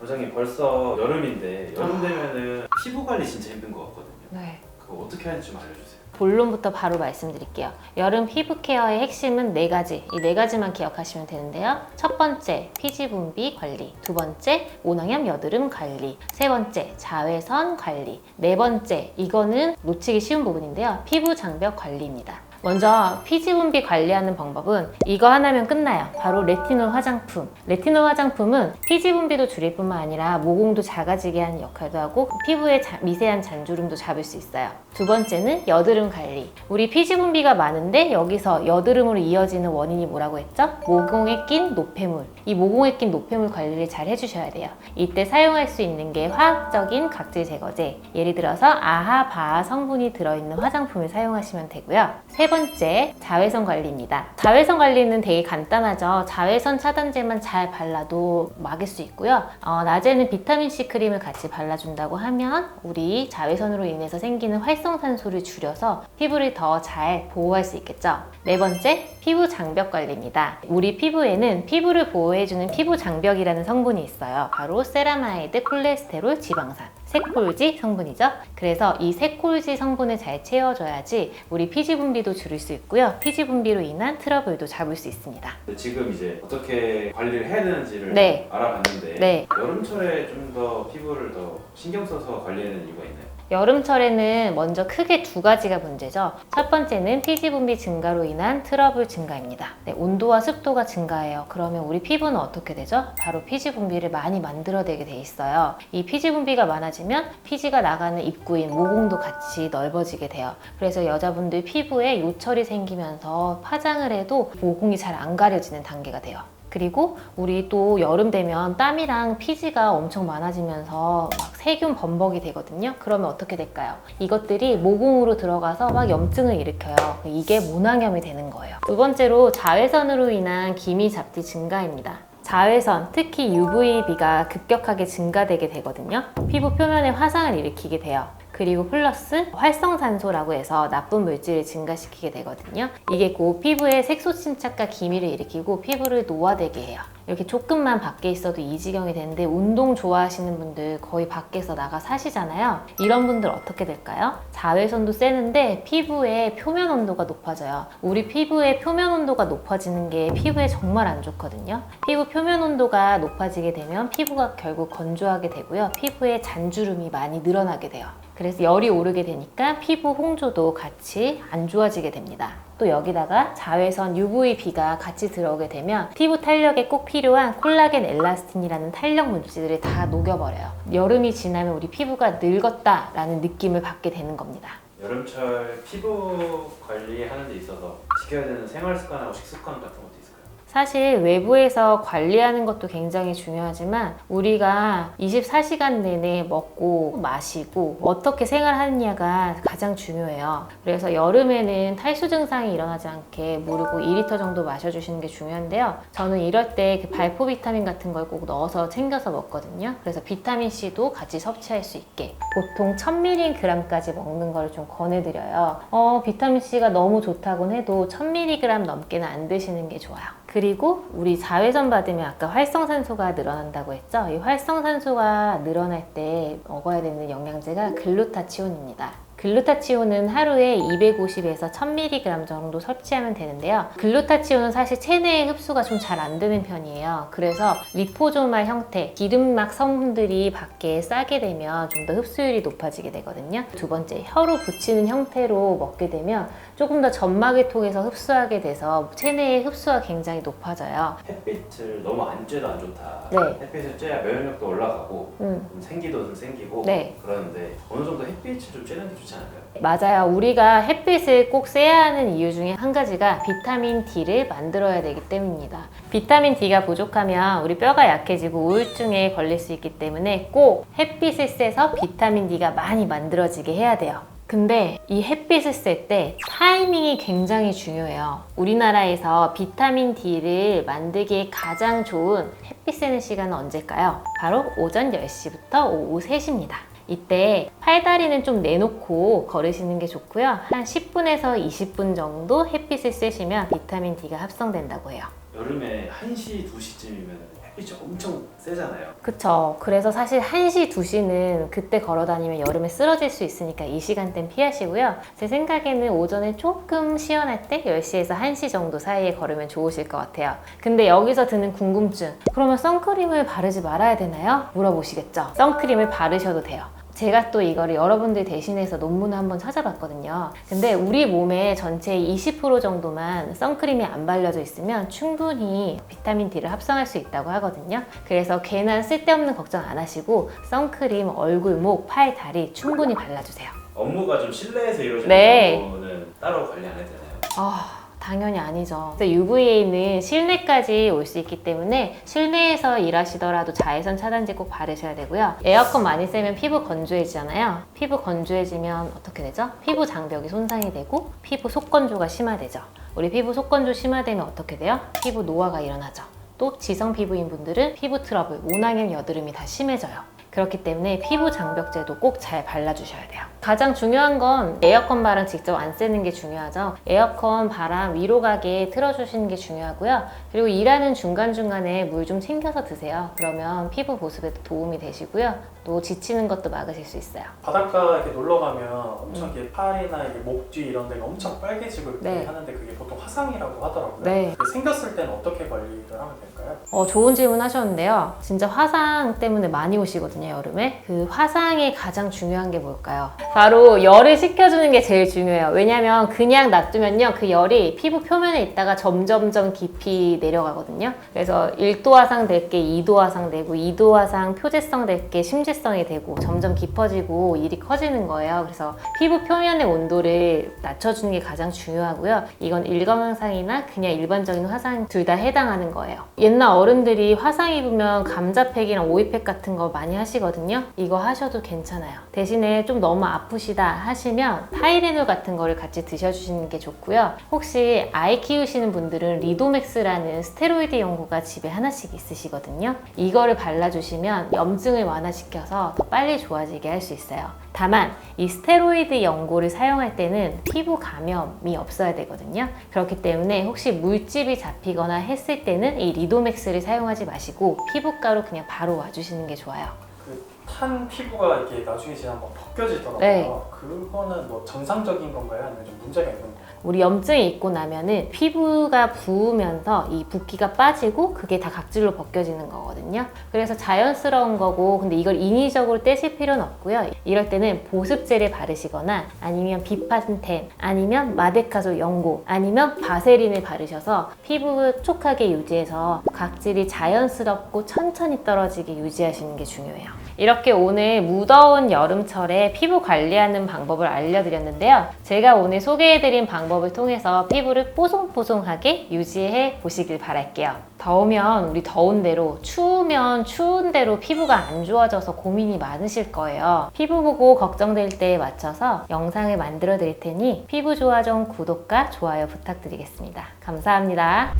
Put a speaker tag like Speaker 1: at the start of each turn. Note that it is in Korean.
Speaker 1: 원장님 벌써 여름인데 여름 되면은 피부 관리 진짜 힘든 것 같거든요.
Speaker 2: 네.
Speaker 1: 그거 어떻게 하는지 좀 알려주세요.
Speaker 2: 본론부터 바로 말씀드릴게요. 여름 피부 케어의 핵심은 4가지. 이 4가지만 기억하시면 되는데요. 첫 번째, 피지 분비 관리. 두 번째, 모낭염 여드름 관리. 세 번째, 자외선 관리. 네 번째, 이거는 놓치기 쉬운 부분인데요. 피부 장벽 관리입니다. 먼저 피지 분비 관리하는 방법은 이거 하나면 끝나요. 바로 레티놀 화장품. 레티놀 화장품은 피지 분비도 줄일 뿐만 아니라 모공도 작아지게 하는 역할도 하고 피부의 미세한 잔주름도 잡을 수 있어요. 두 번째는 여드름 관리. 우리 피지 분비가 많은데 여기서 여드름으로 이어지는 원인이 뭐라고 했죠? 모공에 낀 노폐물. 이 모공에 낀 노폐물 관리를 잘 해주셔야 돼요. 이때 사용할 수 있는 게 화학적인 각질 제거제. 예를 들어서 아하, 바하 성분이 들어있는 화장품을 사용하시면 되고요. 세 번째, 자외선 관리입니다. 자외선 관리는 되게 간단하죠. 자외선 차단제만 잘 발라도 막을 수 있고요. 낮에는 비타민C 크림을 같이 발라준다고 하면 우리 자외선으로 인해서 생기는 활성산소를 줄여서 피부를 더 잘 보호할 수 있겠죠. 네 번째, 피부 장벽 관리입니다. 우리 피부에는 피부를 보호해주는 피부 장벽이라는 성분이 있어요. 바로 세라마이드, 콜레스테롤, 지방산. 색콜지 성분이죠. 그래서 이 색콜지 성분을 잘 채워줘야지 우리 피지 분비도 줄일 수 있고요. 피지 분비로 인한 트러블도 잡을 수 있습니다.
Speaker 1: 지금 이제 어떻게 관리를 해야 되는지를
Speaker 2: 네.
Speaker 1: 알아봤는데
Speaker 2: 네.
Speaker 1: 여름철에 좀 더 피부를 더 신경 써서 관리하는 이유가 있나요?
Speaker 2: 여름철에는 먼저 크게 2가지가 문제죠. 첫 번째는 피지 분비 증가로 인한 트러블 증가입니다. 네, 온도와 습도가 증가해요. 그러면 우리 피부는 어떻게 되죠? 바로 피지 분비를 많이 만들어내게 돼 있어요. 이 피지 분비가 많아지면 피지가 나가는 입구인 모공도 같이 넓어지게 돼요. 그래서 여자분들 피부에 요철이 생기면서 화장을 해도 모공이 잘 안 가려지는 단계가 돼요. 그리고 우리 또 여름 되면 땀이랑 피지가 엄청 많아지면서 막 세균 범벅이 되거든요. 그러면 어떻게 될까요? 이것들이 모공으로 들어가서 막 염증을 일으켜요. 이게 모낭염이 되는 거예요. 두 번째로 자외선으로 인한 기미 잡티 증가입니다. 자외선, 특히 UVB가 급격하게 증가되게 되거든요. 피부 표면에 화상을 일으키게 돼요. 그리고 플러스 활성산소라고 해서 나쁜 물질을 증가시키게 되거든요. 이게 곧 피부에 색소 침착과 기미를 일으키고 피부를 노화되게 해요. 이렇게 조금만 밖에 있어도 이 지경이 되는데 운동 좋아하시는 분들 거의 밖에서 나가 사시잖아요. 이런 분들 어떻게 될까요? 자외선도 세는데 피부의 표면 온도가 높아져요. 우리 피부의 표면 온도가 높아지는 게 피부에 정말 안 좋거든요. 피부 표면 온도가 높아지게 되면 피부가 결국 건조하게 되고요. 피부에 잔주름이 많이 늘어나게 돼요. 그래서 열이 오르게 되니까 피부 홍조도 같이 안 좋아지게 됩니다. 또 여기다가 자외선 UVB가 같이 들어오게 되면 피부 탄력에 꼭 필요한 콜라겐 엘라스틴이라는 탄력 물질을 다 녹여버려요. 여름이 지나면 우리 피부가 늙었다라는 느낌을 받게 되는 겁니다.
Speaker 1: 여름철 피부 관리하는 데 있어서 지켜야 되는 생활 습관하고 식습관 같은 것도 있을까요?
Speaker 2: 사실 외부에서 관리하는 것도 굉장히 중요하지만 우리가 24시간 내내 먹고 마시고 어떻게 생활하느냐가 가장 중요해요. 그래서 여름에는 탈수 증상이 일어나지 않게 무르고 2리터 정도 마셔주시는 게 중요한데요. 저는 이럴 때 그 발포 비타민 같은 걸 꼭 넣어서 챙겨서 먹거든요. 그래서 비타민C도 같이 섭취할 수 있게 보통 1000mg까지 먹는 걸 좀 권해드려요. 비타민C가 너무 좋다곤 해도 1000mg 넘게는 안 드시는 게 좋아요. 그리고 우리 자외선 받으면 아까 활성산소가 늘어난다고 했죠? 이 활성산소가 늘어날 때 먹어야 되는 영양제가 글루타치온입니다. 글루타치온은 하루에 250에서 1000mg 정도 섭취하면 되는데요. 글루타치온은 사실 체내에 흡수가 좀 잘 안 되는 편이에요. 그래서 리포조말 형태, 기름막 성분들이 밖에 싸게 되면 좀 더 흡수율이 높아지게 되거든요. 두 번째, 혀로 붙이는 형태로 먹게 되면 조금 더 점막을 통해서 흡수하게 돼서 체내의 흡수가 굉장히 높아져요.
Speaker 1: 햇빛을 너무 안 쬐도 안 좋다.
Speaker 2: 네.
Speaker 1: 햇빛을 쬐야 면역력도 올라가고 생기도 좀 생기고
Speaker 2: 네.
Speaker 1: 그러는데 어느 정도 햇빛을 좀 쬐는 게 좋지 않을까요?
Speaker 2: 맞아요. 우리가 햇빛을 꼭 쐬야 하는 이유 중에 한 가지가 비타민 D를 만들어야 되기 때문입니다. 비타민 D가 부족하면 우리 뼈가 약해지고 우울증에 걸릴 수 있기 때문에 꼭 햇빛을 쐬서 비타민 D가 많이 만들어지게 해야 돼요. 근데 이 햇빛을 쐴 때 타이밍이 굉장히 중요해요. 우리나라에서 비타민 D를 만들기에 가장 좋은 햇빛 쐬는 시간은 언제일까요? 바로 오전 10시부터 오후 3시입니다. 이때 팔다리는 좀 내놓고 걸으시는 게 좋고요. 한 10분에서 20분 정도 햇빛을 쐬시면 비타민 D가 합성된다고 해요.
Speaker 1: 여름에 1시, 2시쯤이면 햇빛이 엄청 세잖아요.
Speaker 2: 그쵸. 그래서 사실 1시, 2시는 그때 걸어 다니면 여름에 쓰러질 수 있으니까 이 시간대는 피하시고요. 제 생각에는 오전에 조금 시원할 때 10시에서 1시 정도 사이에 걸으면 좋으실 것 같아요. 근데 여기서 드는 궁금증. 그러면 선크림을 바르지 말아야 되나요? 물어보시겠죠? 선크림을 바르셔도 돼요. 제가 또 이거를 여러분들 대신해서 논문을 한번 찾아봤거든요. 근데 우리 몸의 전체의 20% 정도만 선크림이 안 발려져 있으면 충분히 비타민 D를 합성할 수 있다고 하거든요. 그래서 괜한 쓸데없는 걱정 안 하시고 선크림 얼굴, 목, 팔, 다리 충분히 발라주세요.
Speaker 1: 업무가 좀 실내에서 이루어지는
Speaker 2: 네.
Speaker 1: 경우는 따로 관리 안 해도 되나요?
Speaker 2: 당연히 아니죠. UVA는 실내까지 올 수 있기 때문에 실내에서 일하시더라도 자외선 차단제 꼭 바르셔야 되고요. 에어컨 많이 쐬면 피부 건조해지잖아요. 피부 건조해지면 어떻게 되죠? 피부 장벽이 손상이 되고 피부 속건조가 심화되죠. 우리 피부 속건조 심화되면 어떻게 돼요? 피부 노화가 일어나죠. 또 지성 피부인 분들은 피부 트러블, 모낭염, 여드름이 다 심해져요. 그렇기 때문에 피부 장벽제도 꼭 잘 발라주셔야 돼요. 가장 중요한 건 에어컨 바람 직접 안 쐬는 게 중요하죠. 에어컨 바람 위로 가게 틀어주시는 게 중요하고요. 그리고 일하는 중간중간에 물 좀 챙겨서 드세요. 그러면 피부 보습에도 도움이 되시고요. 또 지치는 것도 막으실 수 있어요.
Speaker 3: 바닷가 이렇게 놀러 가면 엄청 이렇게 팔이나 이게 목 뒤 이런 데가 엄청 빨개지고 이렇게
Speaker 2: 네.
Speaker 3: 하는데 그게 보통 화상이라고 하더라고요.
Speaker 2: 네.
Speaker 3: 그게 생겼을 때는 어떻게 관리를 하면 될까요?
Speaker 2: 좋은 질문 하셨는데요. 진짜 화상 때문에 많이 오시거든요, 여름에. 그 화상의 가장 중요한 게 뭘까요? 바로 열을 식혀주는 게 제일 중요해요. 왜냐면 그냥 놔두면요, 그 열이 피부 표면에 있다가 점점점 깊이 내려가거든요. 그래서 1도 화상 될 게 2도 화상 되고 2도 화상 표재성 될 게 심재성이 되고 점점 깊어지고 일이 커지는 거예요. 그래서 피부 표면의 온도를 낮춰주는 게 가장 중요하고요. 이건 일광화상이나 그냥 일반적인 화상 둘 다 해당하는 거예요. 옛날 어른들이 화상 입으면 감자팩이랑 오이팩 같은 거 많이 하시거든요. 이거 하셔도 괜찮아요. 대신에 좀 너무 아프시다 하시면 타이레놀 같은 거를 같이 드셔주시는 게 좋고요. 혹시 아이 키우시는 분들은 리도맥스라는 스테로이드 연고가 집에 하나씩 있으시거든요. 이거를 발라주시면 염증을 완화시켜서 더 빨리 좋아지게 할 수 있어요. 다만 이 스테로이드 연고를 사용할 때는 피부 감염이 없어야 되거든요. 그렇기 때문에 혹시 물집이 잡히거나 했을 때는 이 리도맥스를 사용하지 마시고 피부과로 그냥 바로 와주시는 게 좋아요.
Speaker 3: 그 탄 피부가 이렇게 나중에 지나면 막 벗겨지더라고요.
Speaker 2: 네.
Speaker 3: 그거는 뭐 정상적인 건가요? 아니면 좀 문제가 있는 건가요?
Speaker 2: 우리 염증이 있고 나면은 피부가 부으면서 이 붓기가 빠지고 그게 다 각질로 벗겨지는 거거든요. 그래서 자연스러운 거고, 근데 이걸 인위적으로 떼실 필요는 없고요. 이럴 때는 보습제를 바르시거나 아니면 비판텐, 아니면 마데카솔 연고, 아니면 바세린을 바르셔서 피부 촉촉하게 유지해서 각질이 자연스럽고 천천히 떨어지게 유지하시는 게 중요해요. 이렇게 오늘 무더운 여름철에 피부 관리하는 방법을 알려드렸는데요. 제가 오늘 소개해드린 방법을 통해서 피부를 뽀송뽀송하게 유지해 보시길 바랄게요. 더우면 우리 더운 대로, 추우면 추운 대로 피부가 안 좋아져서 고민이 많으실 거예요. 피부 보고 걱정될 때에 맞춰서 영상을 만들어 드릴 테니 피부 좋아정 구독과 좋아요 부탁드리겠습니다. 감사합니다.